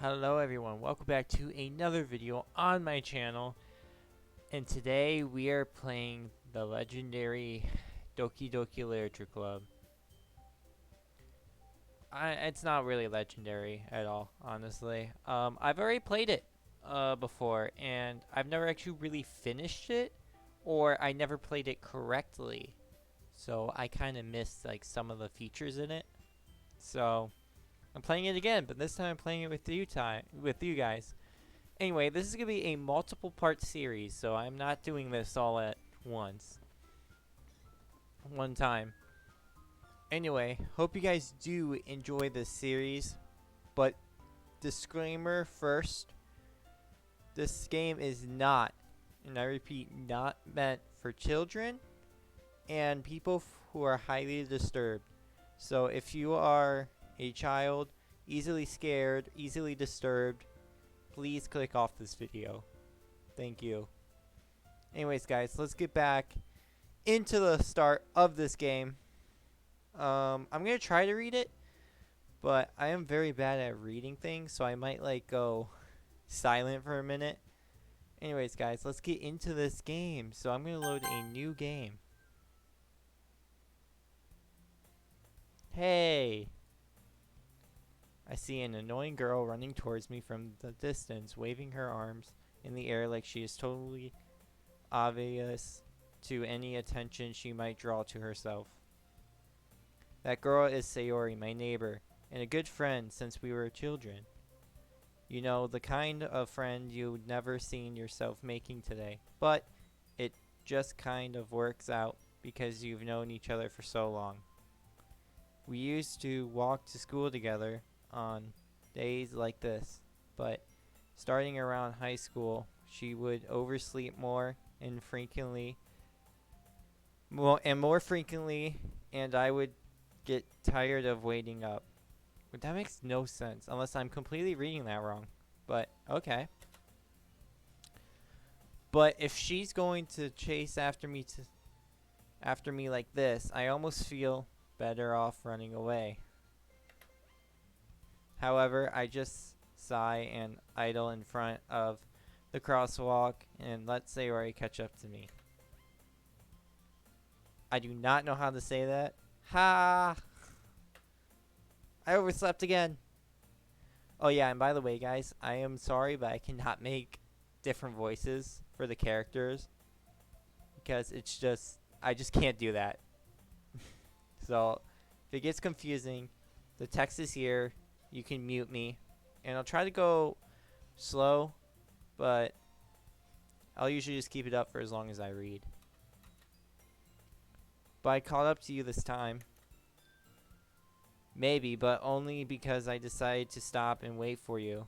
Hello everyone, welcome back to another video on my channel, and today we are playing the legendary Doki Doki Literature Club. It's not really legendary at all, honestly. I've already played it before, and I've never actually really finished it, or I never played it correctly, so I kind of missed like some of the features in it. So I'm playing it again, but this time I'm playing it with you guys. Anyway, this is going to be a multiple part series, so I'm not doing this all at one time. Anyway, hope you guys do enjoy this series, but disclaimer first, this game is not, and I repeat, not meant for children and people who are highly disturbed. So if you are a child, easily scared, easily disturbed, please click off this video. Thank you. Anyways, guys, let's get back into the start of this game. I'm going to try to read it, but I am very bad at reading things, so I might like go silent for a minute. Anyways, guys, let's get into this game. So I'm going to load a new game. Hey! I see an annoying girl running towards me from the distance, waving her arms in the air like she is totally obvious to any attention she might draw to herself. That girl is Sayori, my neighbor, and a good friend since we were children. You know, the kind of friend you'd never seen yourself making today. But it just kind of works out because you've known each other for so long. We used to walk to school together on days like this, but starting around high school, she would oversleep more frequently, and I would get tired of waiting up. But that makes no sense unless I'm completely reading that wrong. But okay. But if she's going to chase after me like this, I almost feel better off running away. However, I just sigh and idle in front of the crosswalk and let Sayori catch up to me. I do not know how to say that. Ha! I overslept again. Oh yeah, and by the way, guys, I am sorry, but I cannot make different voices for the characters because it's just, I just can't do that. So, if it gets confusing, the text is here. You can mute me, and I'll try to go slow, but I'll usually just keep it up for as long as I read. But I caught up to you this time. Maybe, but only because I decided to stop and wait for you.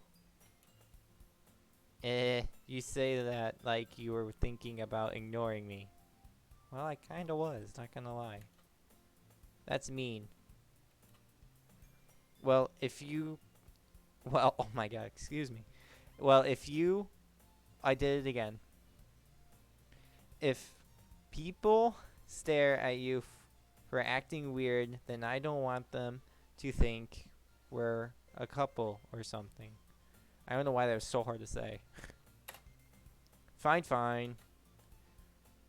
You say that like you were thinking about ignoring me. Well, I kinda was, not gonna lie. That's mean. Well, oh my god, excuse me. Well, I did it again. If people stare at you for acting weird, then I don't want them to think we're a couple or something. I don't know why that was so hard to say. Fine, fine.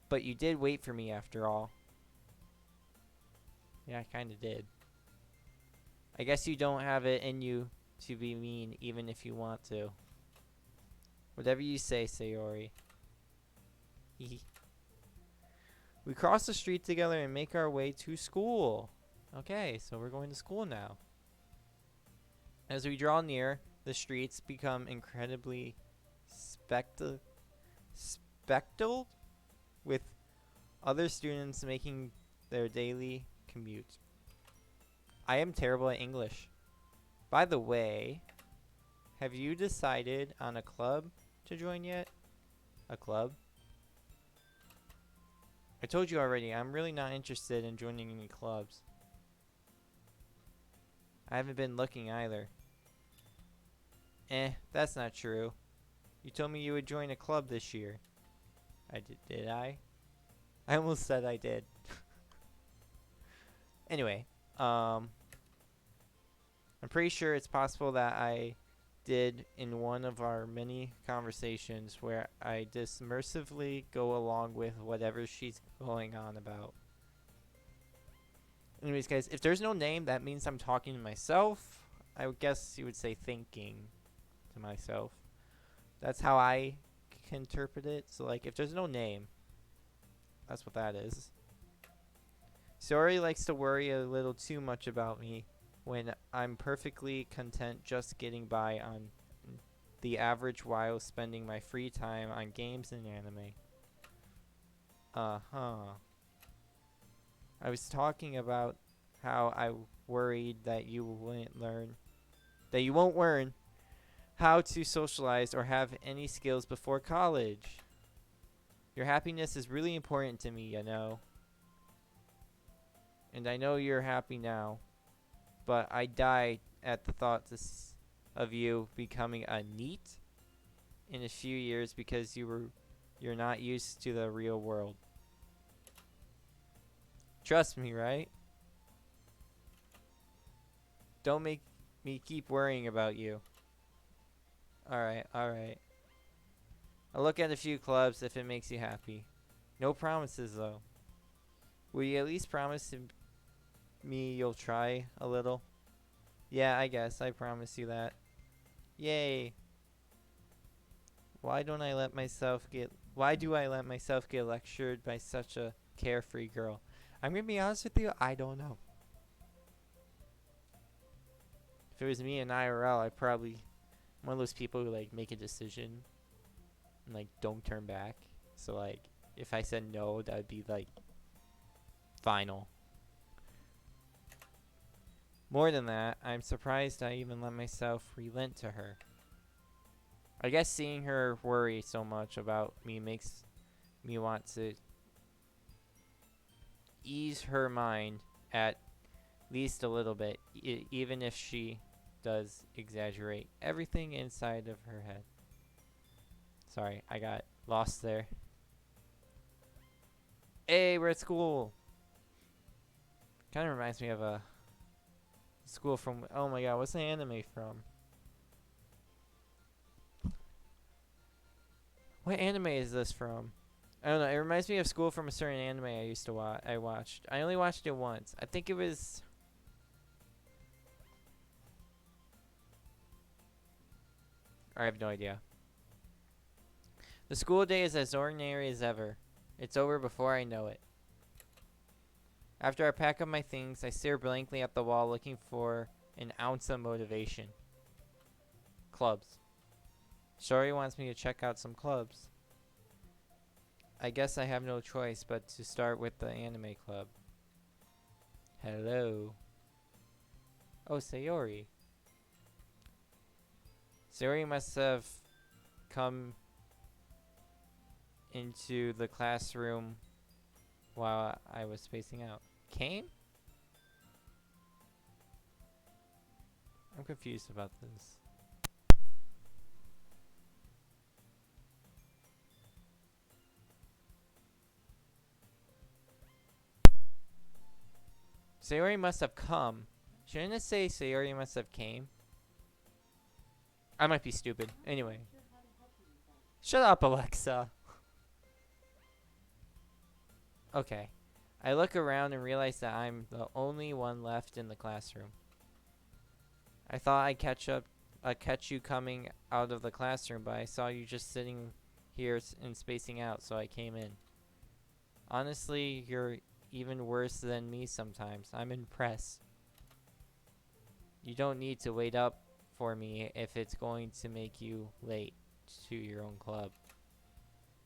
But you did wait for me after all. Yeah, I kinda did. I guess you don't have it in you to be mean even if you want to. Whatever you say, Sayori. We cross the street together and make our way to school. Okay, so we're going to school now. As we draw near, the streets become incredibly speckled with other students making their daily commute. I am terrible at English. By the way, have you decided on a club to join yet? A club? I told you already, I'm really not interested in joining any clubs. I haven't been looking either. That's not true. You told me you would join a club this year. Did I? I almost said I did. Anyway, I'm pretty sure it's possible that I did in one of our many conversations where I dismersively go along with whatever she's going on about. Anyways, guys, if there's no name, that means I'm talking to myself. I would guess you would say thinking to myself. That's how I can interpret it. So, like, if there's no name, that's what that is. Sori likes to worry a little too much about me when I'm perfectly content just getting by on the average while spending my free time on games and anime. Uh-huh. I was talking about how I worried that you won't learn how to socialize or have any skills before college. Your happiness is really important to me, you know. And I know you're happy now, but I die at the thought of you becoming a NEET in a few years because you're not used to the real world. Trust me, right? Don't make me keep worrying about you. Alright, alright. I'll look at a few clubs if it makes you happy. No promises, though. Will you at least promise me you'll try a little? Yeah, I guess. I promise you that. Yay. Why do I let myself get lectured by such a carefree girl? I'm gonna be honest with you, I don't know. If it was me in IRL, I'd probably one of those people who like make a decision and like don't turn back. So like if I said no, that would be like final. More than that, I'm surprised I even let myself relent to her. I guess seeing her worry so much about me makes me want to ease her mind at least a little bit, even if she does exaggerate everything inside of her head. Sorry, I got lost there. Hey, we're at school. Kind of reminds me of a school from, oh my god, what's the anime from? What anime is this from? I don't know. It reminds me of school from a certain anime I used to watched. I only watched it once. I think it was. I have no idea. The school day is as ordinary as ever. It's over before I know it. After I pack up my things, I stare blankly at the wall looking for an ounce of motivation. Clubs. Shori wants me to check out some clubs. I guess I have no choice but to start with the anime club. Hello. Oh, Sayori. Sayori must have come into the classroom while I was spacing out. Came? I'm confused about this. Sayori must have come. Shouldn't it say Sayori must have came? I might be stupid. Anyway. Shut up, Alexa. Okay. I look around and realize that I'm the only one left in the classroom. I thought I'd catch you coming out of the classroom, but I saw you just sitting here and spacing out, so I came in. Honestly, you're even worse than me sometimes. I'm impressed. You don't need to wait up for me if it's going to make you late to your own club.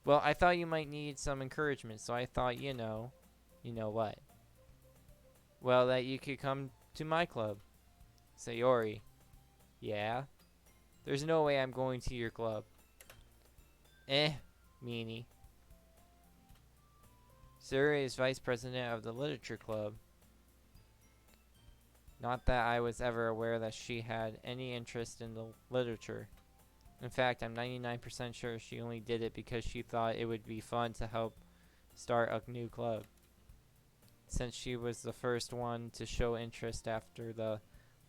Well, I thought you might need some encouragement, so I thought, you know what? Well, that you could come to my club. Sayori. Yeah? There's no way I'm going to your club. Meanie. Sayori is vice president of the literature club. Not that I was ever aware that she had any interest in the literature. In fact, I'm 99% sure she only did it because she thought it would be fun to help start a new club. Since she was the first one to show interest after the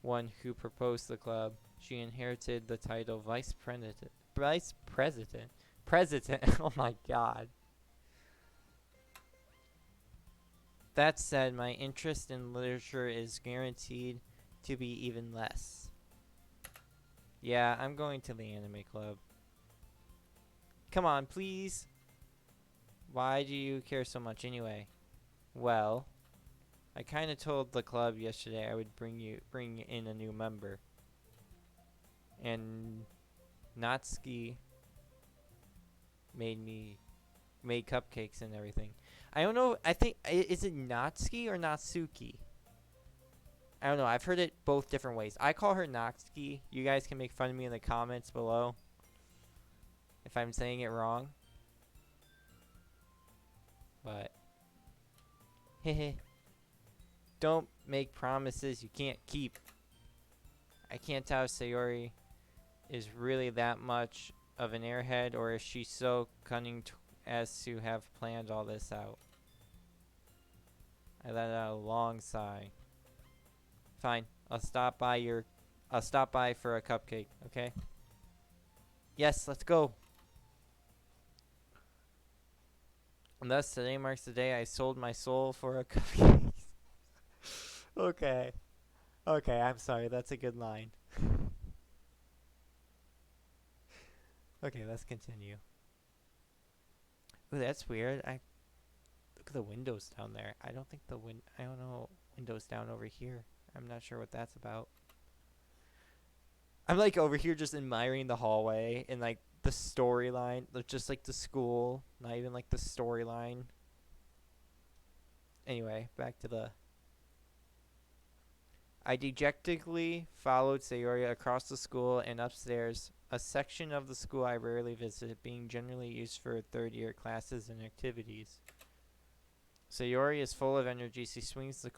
one who proposed the club, She inherited the title Vice President. Vice President. President. Oh my god. That said, my interest in literature is guaranteed to be even less. Yeah, I'm going to the anime club. Come on, please. Why do you care so much anyway? Well, I kind of told the club yesterday I would bring in a new member. And Natsuki made cupcakes and everything. I don't know. I think is it Natsuki or Natsuki? I don't know. I've heard it both different ways. I call her Natsuki. You guys can make fun of me in the comments below if I'm saying it wrong. But hehe. Don't make promises you can't keep. I can't tell if Sayori is really that much of an airhead, or is she so cunning as to have planned all this out? I let out a long sigh. Fine, I'll stop by for a cupcake, okay? Yes, let's go. And thus today marks the day I sold my soul for a cupcake. Okay. Okay, I'm sorry, that's a good line. Okay, let's continue. Ooh, that's weird. Look at the windows down there. I don't know windows down over here. I'm not sure what that's about. I'm like over here just admiring the hallway and like the storyline. Just like the school, not even like the storyline. Anyway, back to the... I dejectedly followed Sayori across the school and upstairs, a section of the school I rarely visit, being generally used for third-year classes and activities. Sayori is full of energy. She swings the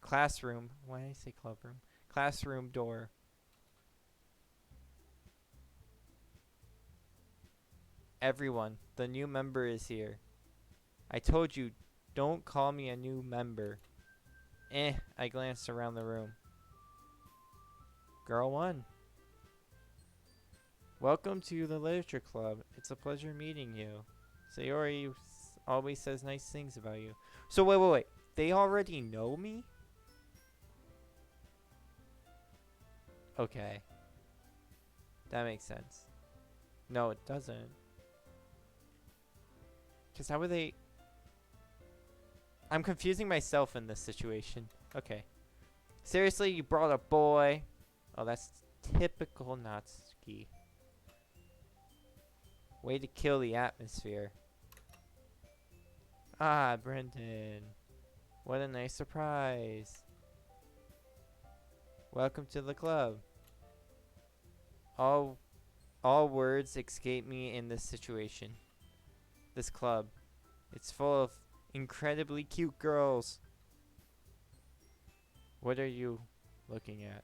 classroom. Why did I say clubroom? Classroom door. Everyone, the new member is here. I told you, don't call me a new member. I glanced around the room. Girl 1. Welcome to the literature club. It's a pleasure meeting you. Sayori always says nice things about you. So wait. They already know me? Okay. That makes sense. No, it doesn't. Because how would they... I'm confusing myself in this situation. Okay. Seriously, you brought a boy? Oh, that's typical Natsuki. Way to kill the atmosphere. Ah, Brendan. What a nice surprise. Welcome to the club. All words escape me in this situation. This club. It's full of incredibly cute girls. What are you looking at?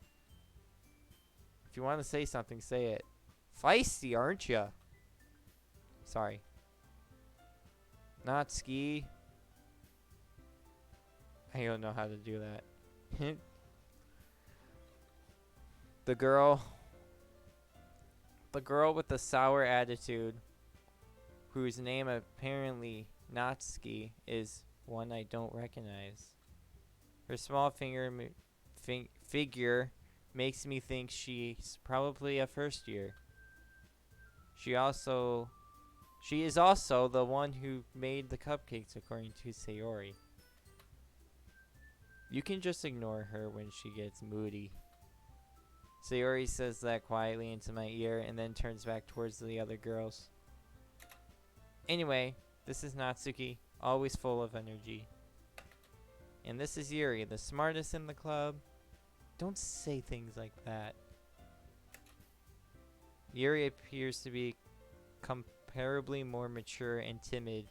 If you want to say something, say it. Feisty, aren't you? Sorry. Natsuki. I don't know how to do that. The girl with the sour attitude, whose name apparently Natsuki is one I don't recognize. Her small figure makes me think she's probably a first year. She is also the one who made the cupcakes, according to Sayori. You can just ignore her when she gets moody. Sayori says that quietly into my ear and then turns back towards the other girls. Anyway, this is Natsuki, always full of energy. And this is Yuri, the smartest in the club. Don't say things like that. Yuri appears to be comparably more mature and timid.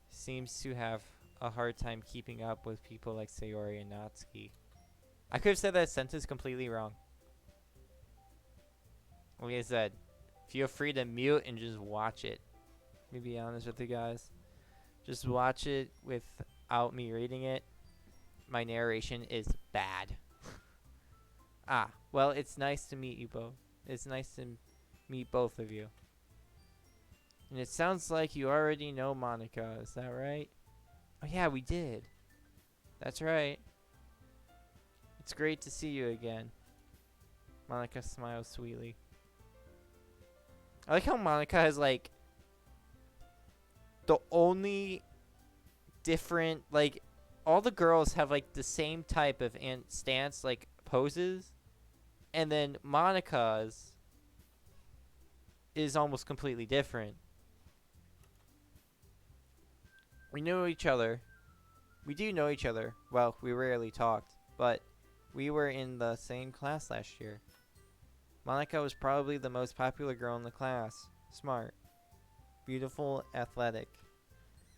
Seems to have a hard time keeping up with people like Sayori and Natsuki. I could have said that sentence completely wrong. Like I said, feel free to mute and just watch it. Let me be honest with you guys. Just watch it without me reading it. My narration is bad. Ah, well, it's nice to meet you both. It's nice to meet both of you. And it sounds like you already know Monica. Is that right? Oh, yeah, we did. That's right. It's great to see you again. Monica smiles sweetly. I like how Monica has, like, the only different, like, all the girls have, like, the same type of stance, like, poses. And then Monica's is almost completely different. We know each other. We do know each other. Well, we rarely talked, but we were in the same class last year. Monica was probably the most popular girl in the class. Smart, beautiful, athletic.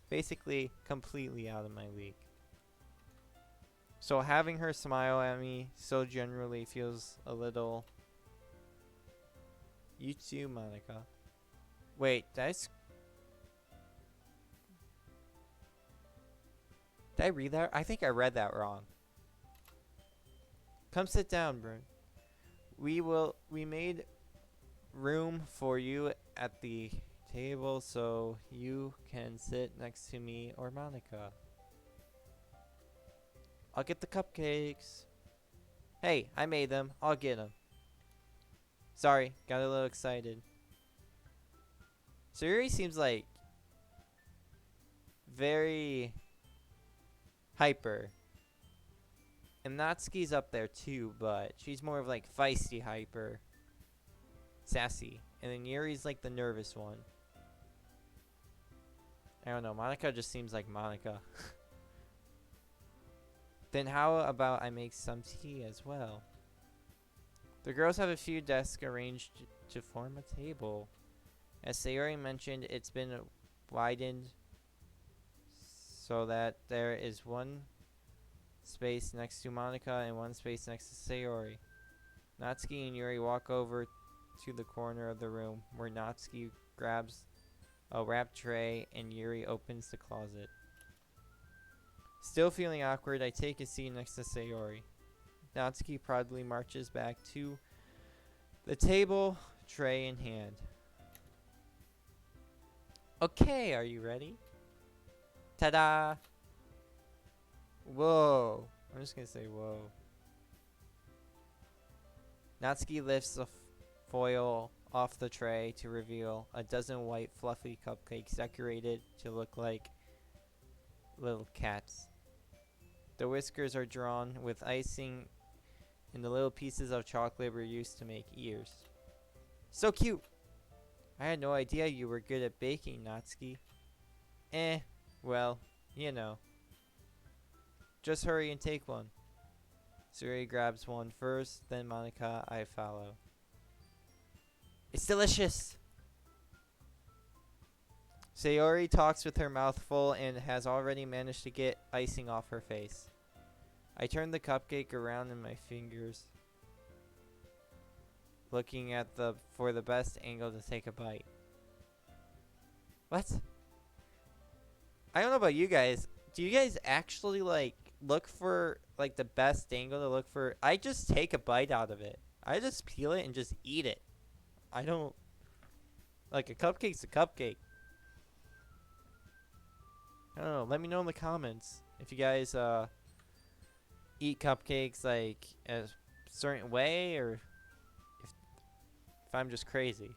Basically, completely out of my league. So having her smile at me so generally feels a little... You too, Monica. Wait, did I read that? I think I read that wrong. Come sit down, Brune. We made room for you at the table so you can sit next to me or Monica. I'll get the cupcakes. Hey, I made them. I'll get them. Sorry, got a little excited. Sayori seems like very hyper. And Natsuki's up there too, but she's more of like feisty hyper. Sassy. And then Yuri's like the nervous one. I don't know, Monica just seems like Monica. Then how about I make some tea as well? The girls have a few desks arranged to form a table. As Sayori mentioned, it's been widened so that there is one space next to Monica and one space next to Sayori. Natsuki and Yuri walk over to the corner of the room where Natsuki grabs a wrapped tray and Yuri opens the closet. Still feeling awkward, I take a seat next to Sayori. Natsuki proudly marches back to the table, tray in hand. Okay, are you ready? Ta-da! Whoa. I'm just gonna say whoa. Natsuki lifts the foil off the tray to reveal a dozen white fluffy cupcakes decorated to look like little cats. The whiskers are drawn with icing and the little pieces of chocolate were used to make ears. So cute! I had no idea you were good at baking, Natsuki. Well, you know. Just hurry and take one. Suri grabs one first, then Monica, I follow. It's delicious! Sayori talks with her mouth full and has already managed to get icing off her face. I turn the cupcake around in my fingers, looking at for the best angle to take a bite. What? I don't know about you guys. Do you guys actually like look for like the best angle to look for? I just take a bite out of it. I just peel it and just eat it. I don't like a cupcake's a cupcake. I don't know. Let me know in the comments if you guys eat cupcakes like a certain way or if I'm just crazy.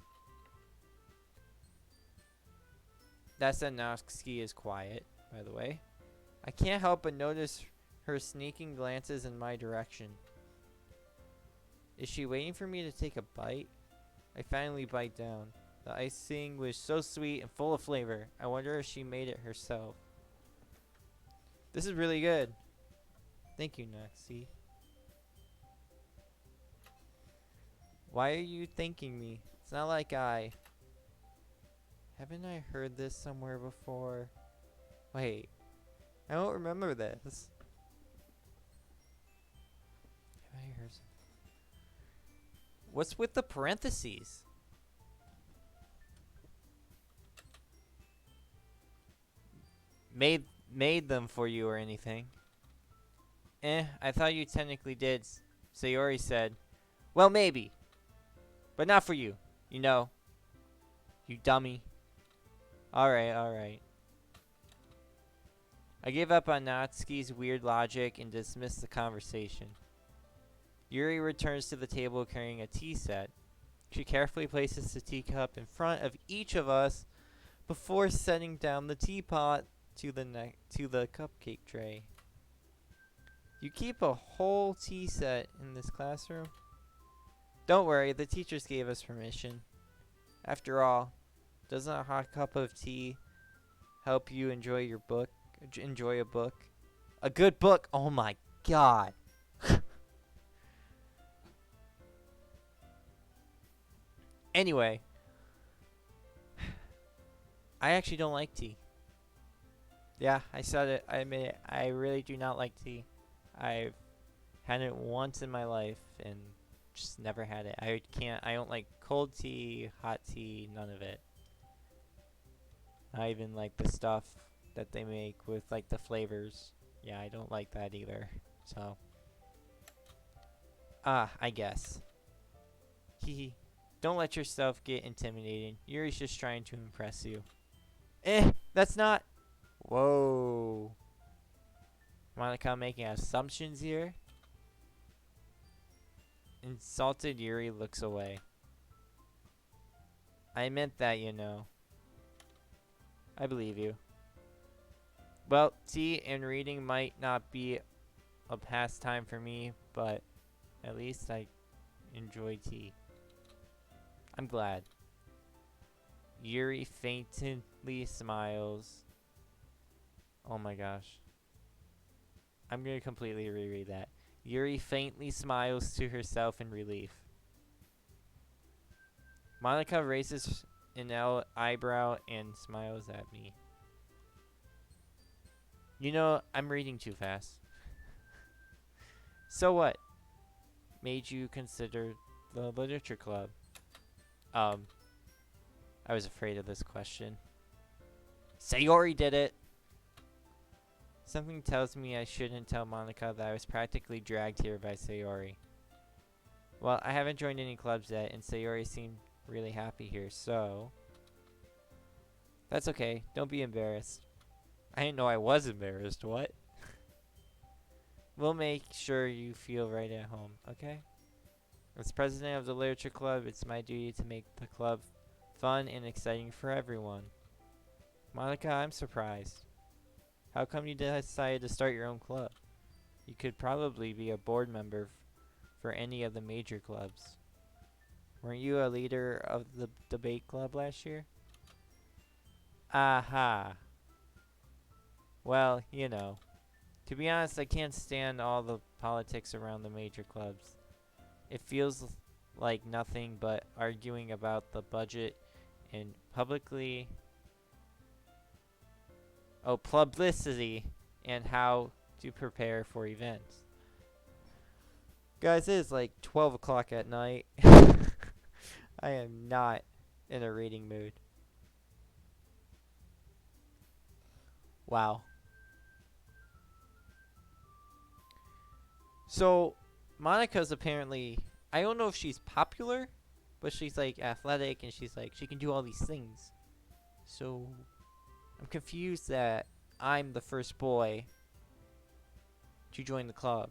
That said, Natsuki is quiet, by the way. I can't help but notice her sneaking glances in my direction. Is she waiting for me to take a bite? I finally bite down. The icing was so sweet and full of flavor. I wonder if she made it herself. This is really good. Thank you, Natsuki. Why are you thanking me? It's not like haven't I heard this somewhere before? Wait. I don't remember this. Have I heard What's with the parentheses? Made them for you or anything. I thought you technically did, Sayori said. Well, maybe. But not for you. You know. You dummy. Alright, alright. I gave up on Natsuki's weird logic and dismissed the conversation. Yuri returns to the table carrying a tea set. She carefully places the teacup in front of each of us before setting down the teapot to the cupcake tray. You keep a whole tea set in this classroom? Don't worry, the teachers gave us permission. After all, doesn't a hot cup of tea help you enjoy your book? Enjoy a book? A good book? Oh my god. Anyway, I actually don't like tea. Yeah, I said it. I admit it. I really do not like tea. I've had it once in my life and just never had it. I don't like cold tea, hot tea, none of it. I even like the stuff that they make with like the flavors. Yeah, I don't like that either. So, I guess. Hehe. Don't let yourself get intimidated. Yuri's just trying to impress you. That's not. Whoa. Monica making assumptions here. Insulted Yuri looks away. I meant that, you know. I believe you. Well, tea and reading might not be a pastime for me, but at least I enjoy tea. I'm glad. Yuri faintly smiles. Oh my gosh. I'm gonna completely reread that. Yuri faintly smiles to herself in relief. Monica raises an eyebrow and smiles at me. You know, I'm reading too fast. So what made you consider the literature club? I was afraid of this question. Sayori did it! Something tells me I shouldn't tell Monica that I was practically dragged here by Sayori. Well, I haven't joined any clubs yet, and Sayori seemed really happy here, so... That's okay. Don't be embarrassed. I didn't know I was embarrassed. What? We'll make sure you feel right at home, okay? As president of the literature club, it's my duty to make the club fun and exciting for everyone. Monica, I'm surprised. How come you decided to start your own club? You could probably be a board member for any of the major clubs. Weren't you a leader of the debate club last year? Aha. Well, you know. To be honest, I can't stand all the politics around the major clubs. It feels like nothing but arguing about the budget and publicity and how to prepare for events. Guys, it is like 12 o'clock at night. I am not in a reading mood. Wow. So, Monica's apparently, I don't know if she's popular, but she's like athletic and she's like, she can do all these things. So, I'm confused that I'm the first boy to join the club.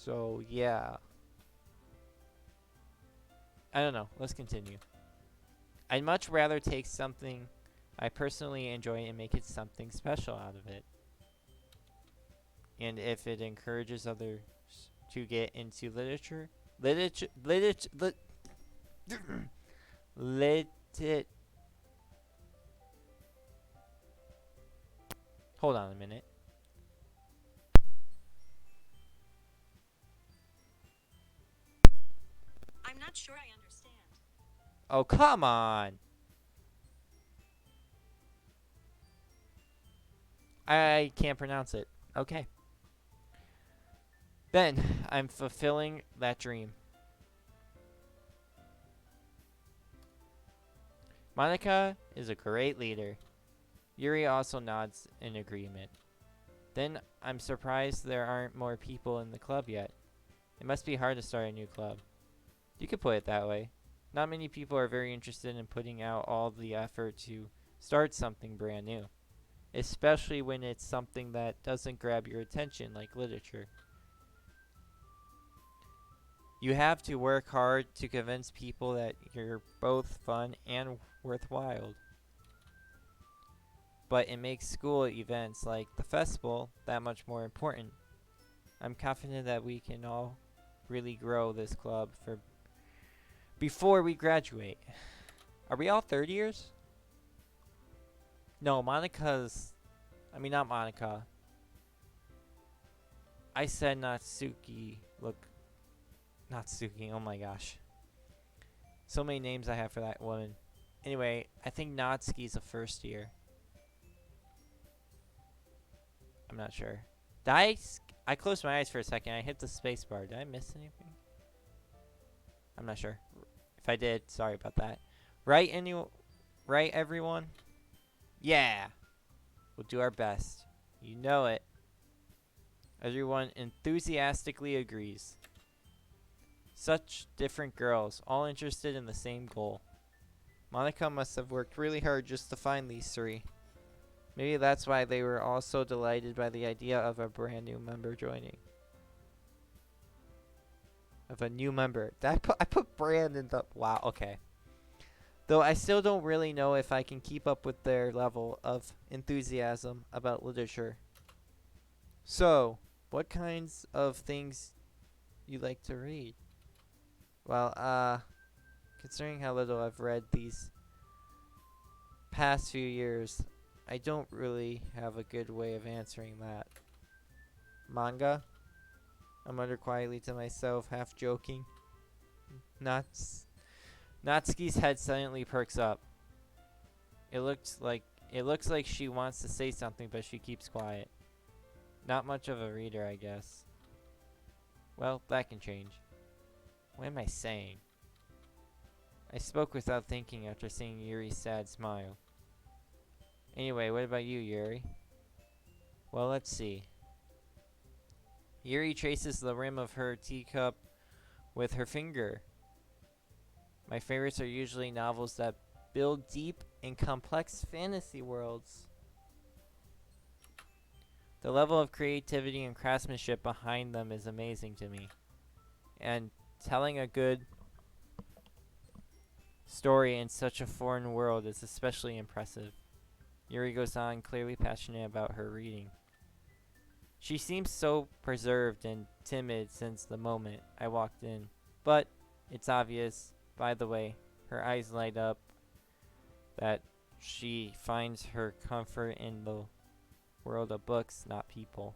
So, yeah. I don't know. Let's continue. I'd much rather take something I personally enjoy and make it something special out of it. And if it encourages others to get into hold on a minute. I'm not sure I understand. Oh, come on. I can't pronounce it. Okay. Then, I'm fulfilling that dream. Monica is a great leader. Yuri also nods in agreement. Then I'm surprised there aren't more people in the club yet. It must be hard to start a new club. You could put it that way. Not many people are very interested in putting out all the effort to start something brand new, especially when it's something that doesn't grab your attention like literature. You have to work hard to convince people that you're both fun and worthwhile. But it makes school events like the festival that much more important. I'm confident that we can all really grow this club for before we graduate. Are we all third years? No, Monica's. I mean, not Monica. I said Natsuki. Look, Natsuki. Oh my gosh. So many names I have for that woman. Anyway, I think Natsuki's a first year. I'm not sure. I closed my eyes for a second. I hit the space bar. Did I miss anything? I'm not sure. If I did, sorry about that. Right, right, everyone? Yeah. We'll do our best. You know it. Everyone enthusiastically agrees. Such different girls, all interested in the same goal. Monica must have worked really hard just to find these three. Maybe that's why they were all so delighted by the idea of a brand new member joining. Of a new member. I put brand in the... Wow, okay. Though I still don't really know if I can keep up with their level of enthusiasm about literature. So, what kinds of things you like to read? Well, considering how little I've read these past few years, I don't really have a good way of answering that. Manga? I muttered quietly to myself, half joking. Natsuki's head suddenly perks up. It looks like she wants to say something, but she keeps quiet. Not much of a reader, I guess. Well, that can change. What am I saying? I spoke without thinking after seeing Yuri's sad smile. Anyway, what about you, Yuri? Well, let's see. Yuri traces the rim of her teacup with her finger. My favorites are usually novels that build deep and complex fantasy worlds. The level of creativity and craftsmanship behind them is amazing to me. And telling a good story in such a foreign world is especially impressive. Yuri goes on, clearly passionate about her reading. She seems so preserved and timid since the moment I walked in, but it's obvious, by the way, her eyes light up, that she finds her comfort in the world of books, not people.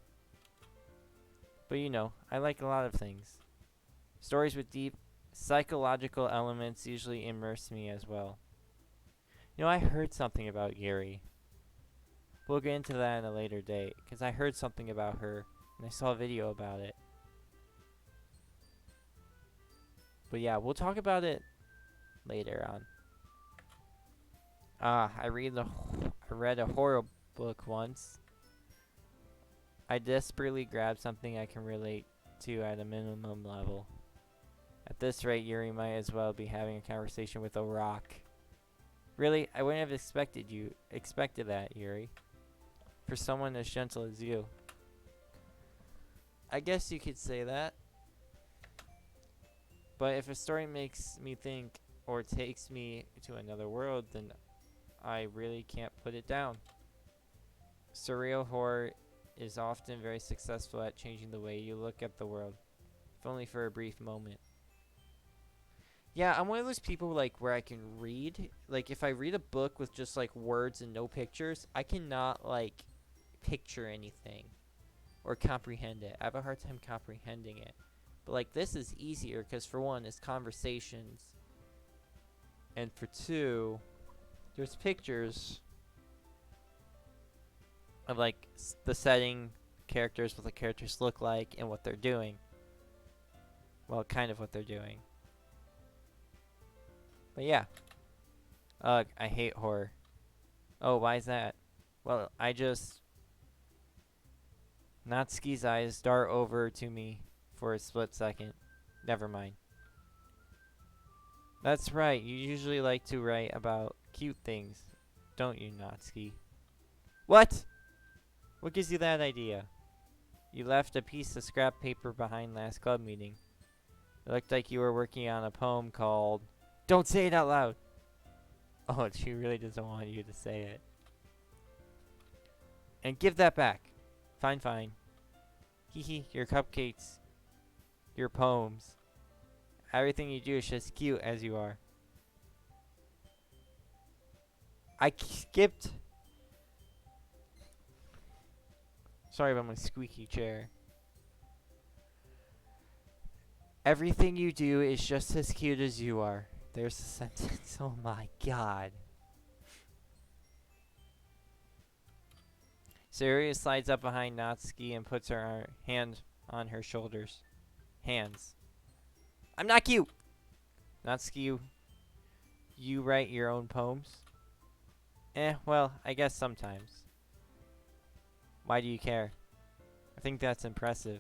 But you know, I like a lot of things. Stories with deep psychological elements usually immerse me as well. You know, I heard something about Yuri. We'll get into that in a later date, because I heard something about her, and I saw a video about it. But yeah, we'll talk about it later on. I read a horror book once. I desperately grabbed something I can relate to at a minimum level. At this rate, Yuri might as well be having a conversation with a rock. Really, I wouldn't have expected that, Yuri. For someone as gentle as you. I guess you could say that. But if a story makes me think or takes me to another world, then I really can't put it down. Surreal horror is often very successful at changing the way you look at the world, if only for a brief moment. Yeah, I'm one of those people like where I can read. Like if I read a book with just like words and no pictures, I cannot like picture anything or comprehend it. I have a hard time comprehending it. But like this is easier because for one, it's conversations, and for two, there's pictures of like the setting, characters, what the characters look like, and what they're doing. Well, kind of what they're doing. But yeah. Ugh, I hate horror. Oh, why is that? Well, I just Natsuki's eyes dart over to me for a split second. Never mind. That's right, you usually like to write about cute things, don't you, Natsuki? What? What gives you that idea? You left a piece of scrap paper behind last club meeting. It looked like you were working on a poem called... Don't say it out loud! Oh, she really doesn't want you to say it. And give that back. Fine, fine. Hee hee, your cupcakes. Your poems. Everything you do is just cute as you are. I skipped. Sorry about my squeaky chair. Everything you do is just as cute as you are. There's a sentence. Oh my god. Saria slides up behind Natsuki and puts her hand on her shoulders. Hands. I'm not cute! Natsuki, you write your own poems? Well, I guess sometimes. Why do you care? I think that's impressive.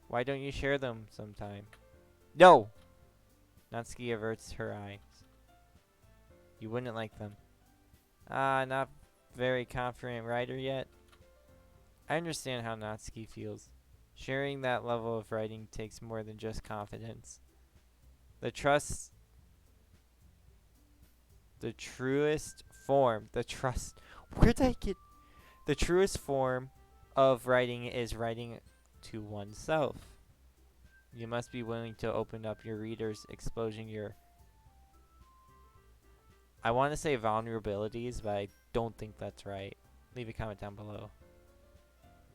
Why don't you share them sometime? No! Natsuki averts her eyes. You wouldn't like them. Not very confident writer yet? I understand how Natsuki feels. Sharing that level of writing takes more than just confidence. The truest form of writing is writing to oneself. You must be willing to open up your readers, exposing your... I want to say vulnerabilities, but I don't think that's right. Leave a comment down below.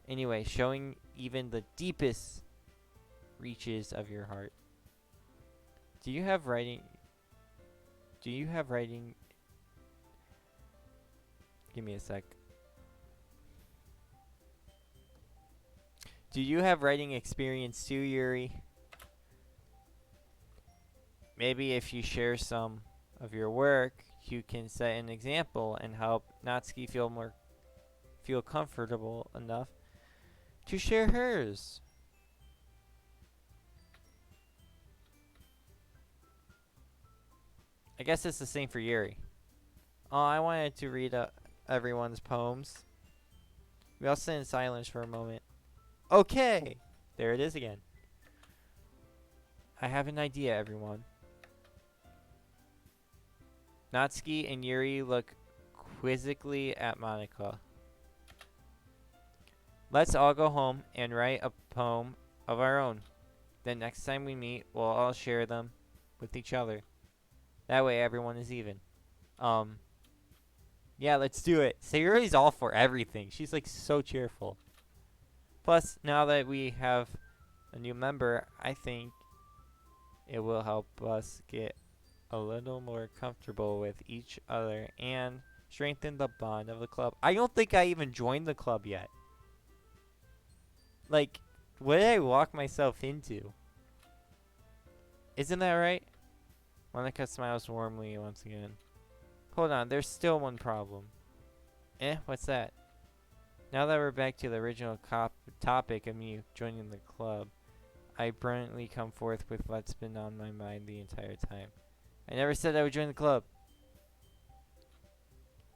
Anyway, showing even the deepest reaches of your heart. Do you have writing... Give me a sec. Do you have writing experience too, Yuri? Maybe if you share some of your work, you can set an example and help Natsuki feel comfortable enough to share hers. I guess it's the same for Yuri. Oh, I wanted to read everyone's poems. We all sit in silence for a moment. Okay! There it is again. I have an idea, everyone. Natsuki and Yuri look quizzically at Monika. Let's all go home and write a poem of our own. Then next time we meet, we'll all share them with each other. That way everyone is even. Yeah, let's do it. Sayuri's all for everything. She's like so cheerful. Plus, now that we have a new member, I think it will help us get a little more comfortable with each other and strengthen the bond of the club. I don't think I even joined the club yet. Like, what did I walk myself into? Isn't that right? Monika smiles warmly once again. Hold on, there's still one problem. What's that? Now that we're back to the original topic of me joining the club, I brilliantly come forth with what's been on my mind the entire time. I never said I would join the club.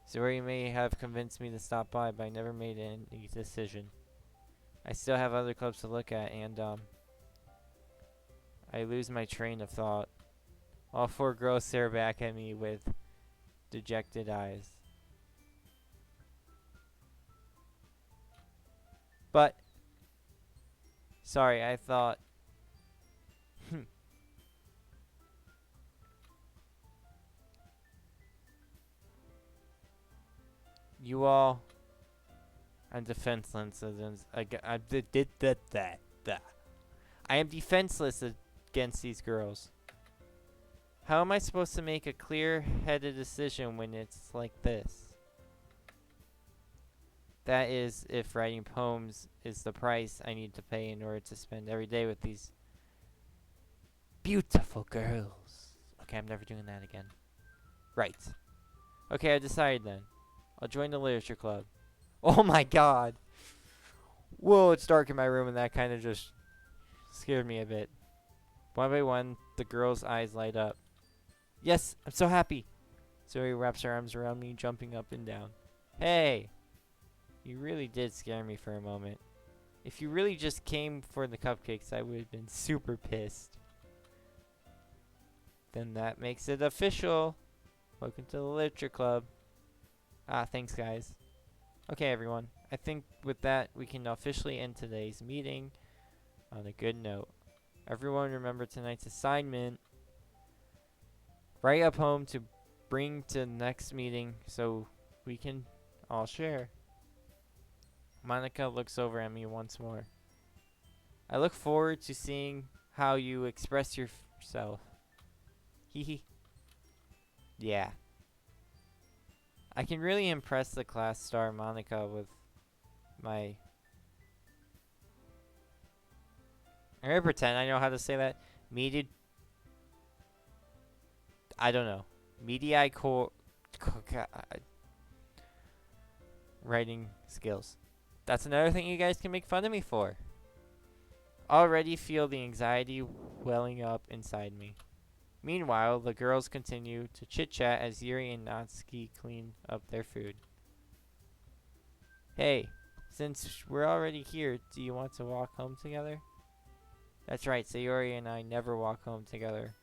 Zori may have convinced me to stop by, but I never made any decision. I still have other clubs to look at, and I lose my train of thought. All four girls stare back at me with dejected eyes. But, sorry, I thought... You all... I'm defenseless I am defenseless against these girls. How am I supposed to make a clear-headed decision when it's like this? That is, if writing poems is the price I need to pay in order to spend every day with these beautiful girls. Okay, I'm never doing that again. Right. Okay, I decided then. I'll join the literature club. Oh my god. Whoa, it's dark in my room, and that kind of just scared me a bit. One by one, the girl's eyes light up. Yes, I'm so happy. Zoe wraps her arms around me, jumping up and down. Hey, you really did scare me for a moment. If you really just came for the cupcakes, I would have been super pissed. Then that makes it official. Welcome to the Literature Club. Ah, thanks, guys. Okay, everyone. I think with that, we can officially end today's meeting on a good note. Everyone remember tonight's assignment. Write a poem to bring to the next meeting so we can all share. Monica looks over at me once more. I look forward to seeing how you express yourself. Hee hee. Yeah. I can really impress the class star Monica with my... I'm gonna pretend I know how to say that. Media... I don't know. Media core... writing skills. That's another thing you guys can make fun of me for. Already feel the anxiety welling up inside me. Meanwhile, the girls continue to chit-chat as Yuri and Natsuki clean up their food. Hey, since we're already here, do you want to walk home together? That's right, Sayori and I never walk home together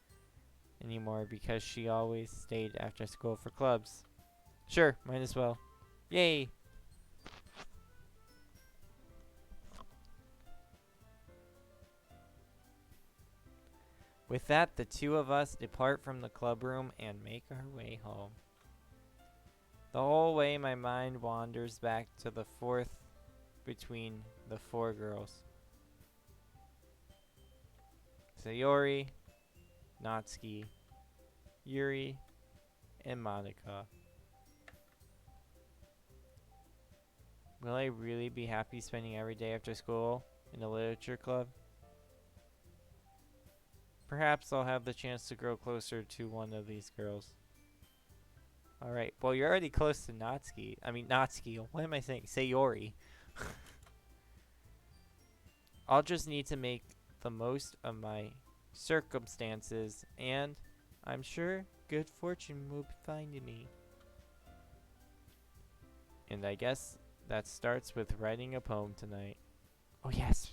anymore because she always stayed after school for clubs. Sure, might as well. Yay! With that, the two of us depart from the club room and make our way home. The whole way, my mind wanders back to the fourth between the four girls. Sayori, Natsuki, Yuri, and Monica. Will I really be happy spending every day after school in the literature club? Perhaps I'll have the chance to grow closer to one of these girls. Alright, well, you're already close to Natsuki. What am I saying? Sayori. I'll just need to make the most of my circumstances, and I'm sure good fortune will be finding me. And I guess that starts with writing a poem tonight. Oh, yes.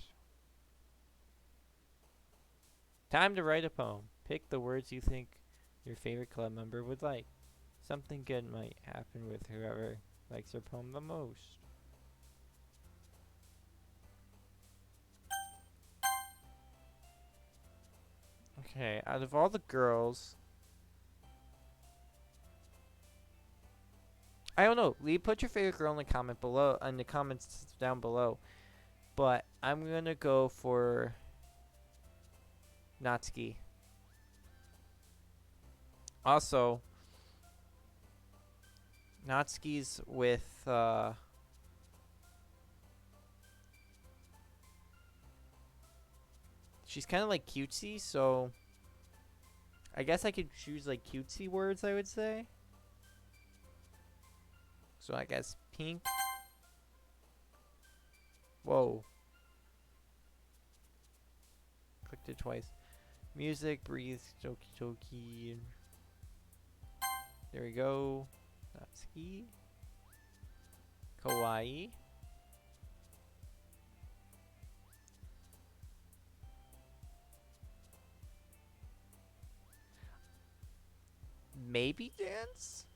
Time to write a poem. Pick the words you think your favorite club member would like. Something good might happen with whoever likes their poem the most. Okay, out of all the girls, I don't know. Put your favorite girl in the comment below, in the comments down below. But I'm gonna go for Natsuki. Also, Natsuki's with she's kind of like cutesy, so I guess I could choose like cutesy words, I would say. So I guess pink. Whoa. Clicked it twice. Music, breathe, Doki Doki. There we go. Natsuki. Kawaii. Maybe dance?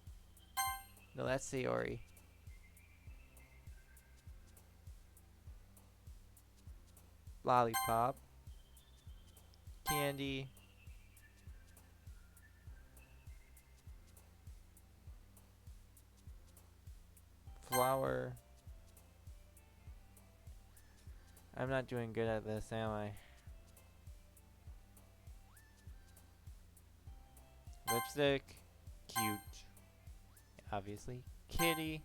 No, that's Sayori. Lollipop. Candy. Flower. I'm not doing good at this, am I? Lipstick. Cute. Obviously. Kitty.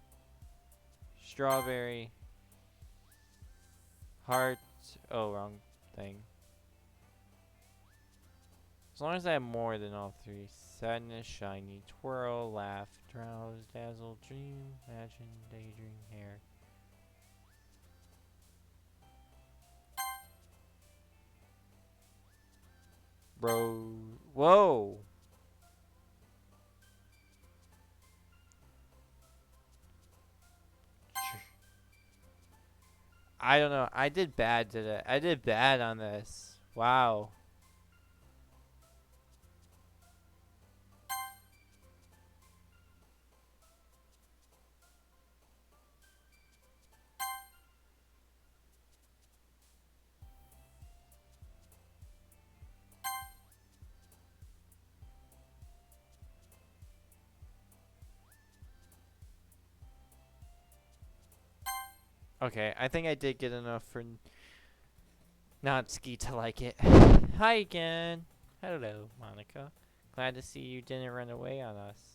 Strawberry. Heart. Oh, wrong thing. As long as I have more than all three. Sadness, shiny, twirl, laugh, drowse, dazzle, dream, imagine, daydream, hair. Bro. Whoa. I don't know. I did bad today. I did bad on this. Wow. Okay, I think I did get enough for Natsuki to like it. Hi again. Hello, Monica. Glad to see you didn't run away on us.